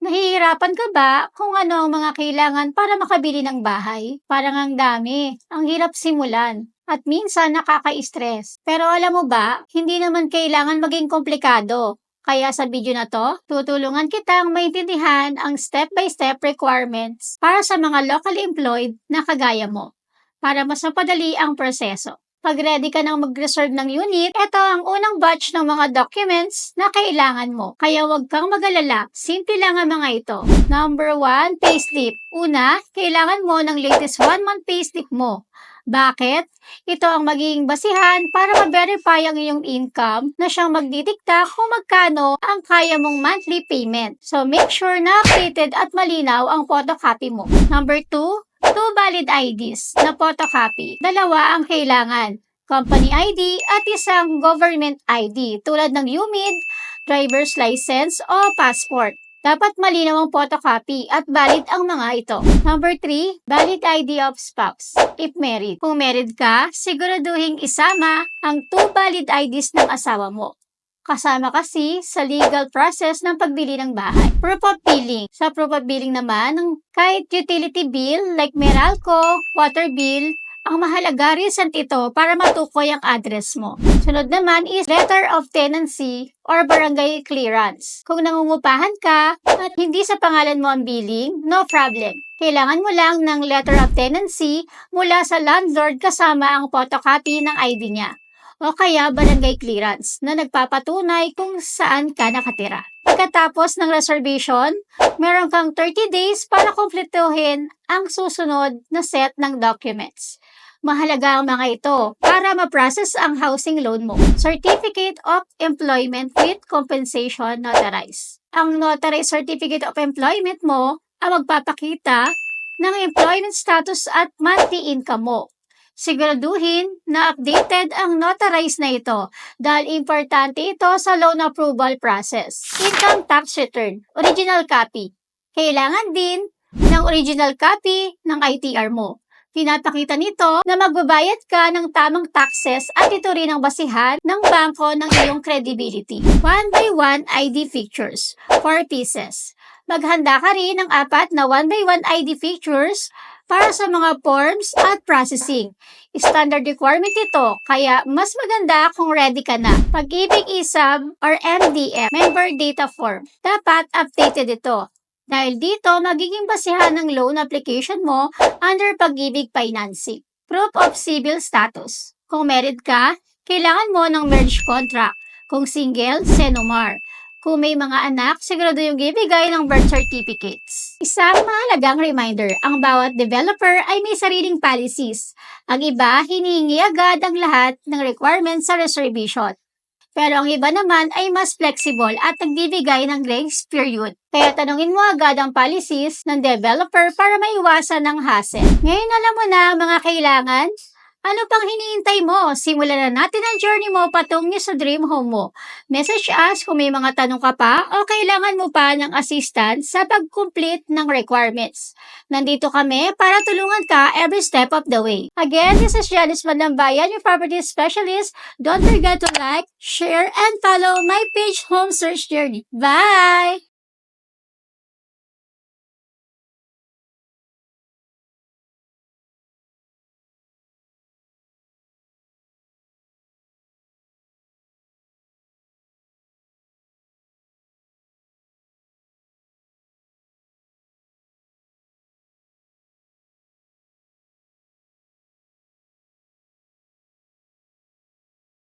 Nahihirapan ka ba kung ano ang mga kailangan para makabili ng bahay? Parang ang dami. Ang hirap simulan. At minsan nakaka-stress. Pero alam mo ba, hindi naman kailangan maging komplikado. Kaya sa video na to, tutulungan kitang maintindihan ang step-by-step requirements para sa mga locally employed na kagaya mo. Para mas mapadali ang proseso. Pag ready ka nang mag-reserve ng unit, ito ang unang batch ng mga documents na kailangan mo. Kaya huwag kang mag-alala, simple lang ang mga ito. Number 1, payslip. Una, kailangan mo ng latest 1-month payslip mo. Bakit? Ito ang magiging basihan para ma-verify ang iyong income na siyang magdidikta kung magkano ang kaya mong monthly payment. So make sure na updated at malinaw ang photocopy mo. Number 2, 2 valid IDs na photocopy. Dalawa ang kailangan. Company ID at isang government ID tulad ng UMID, driver's license o passport. Dapat malinaw ang photocopy at valid ang mga ito. Number 3, valid ID of spouse if married. Kung married ka, siguraduhin isama ang 2 valid IDs ng asawa mo. Kasama kasi sa legal process ng pagbili ng bahay. Proof of billing. Sa proof of billing naman, kahit utility bill like Meralco, water bill, ang mahalaga recent ito para matukoy ang address mo. Sunod naman is letter of tenancy or barangay clearance. Kung nangungupahan ka at hindi sa pangalan mo ang billing, no problem. Kailangan mo lang ng letter of tenancy mula sa landlord kasama ang photocopy ng ID niya. O kaya barangay clearance na nagpapatunay kung saan ka nakatira. Pagkatapos ng reservation, meron kang 30 days para kumpletuhin ang susunod na set ng documents. Mahalaga ang mga ito para ma-process ang housing loan mo. Certificate of Employment with Compensation Notarized. Ang Notarized Certificate of Employment mo ang magpapakita ng employment status at monthly income mo. Siguraduhin na updated ang notarized na ito dahil importante ito sa loan approval process. Income tax return, original copy. Kailangan din ng original copy ng ITR mo. Pinapakita nito na magbabayad ka ng tamang taxes at ito rin ang basihan ng bangko ng iyong credibility. 1x1 ID pictures, 4 pieces. Maghanda ka rin ng 4 na 1x1 ID pictures para sa mga forms at processing. Standard requirement ito, kaya mas maganda kung ready ka na. Pag-ibig ISAB or MDF, Member Data Form, dapat updated ito. Dahil dito, magiging basihan ng loan application mo under Pag-ibig Financing. Proof of civil status. Kung married ka, kailangan mo ng marriage contract. Kung single, Senomar. Kung may mga anak, sigurado yung ibigay ng birth certificates. Isang mahalagang reminder, ang bawat developer ay may sariling policies. Ang iba, hinihingi agad ang lahat ng requirements sa reservation. Pero ang iba naman ay mas flexible at nagbibigay ng grace period. Kaya tanungin mo agad ang policies ng developer para maiwasan ng hassle. Ngayon alam mo na ang mga kailangan? Ano pang hinihintay mo? Simulan na natin ang journey mo patungo sa dream home mo. Message us kung may mga tanong ka pa o kailangan mo pa ng assistance sa pag-complete ng requirements. Nandito kami para tulungan ka every step of the way. Again, this is Janice Madambayan, your property specialist. Don't forget to like, share, and follow my page Home Search Journey. Bye!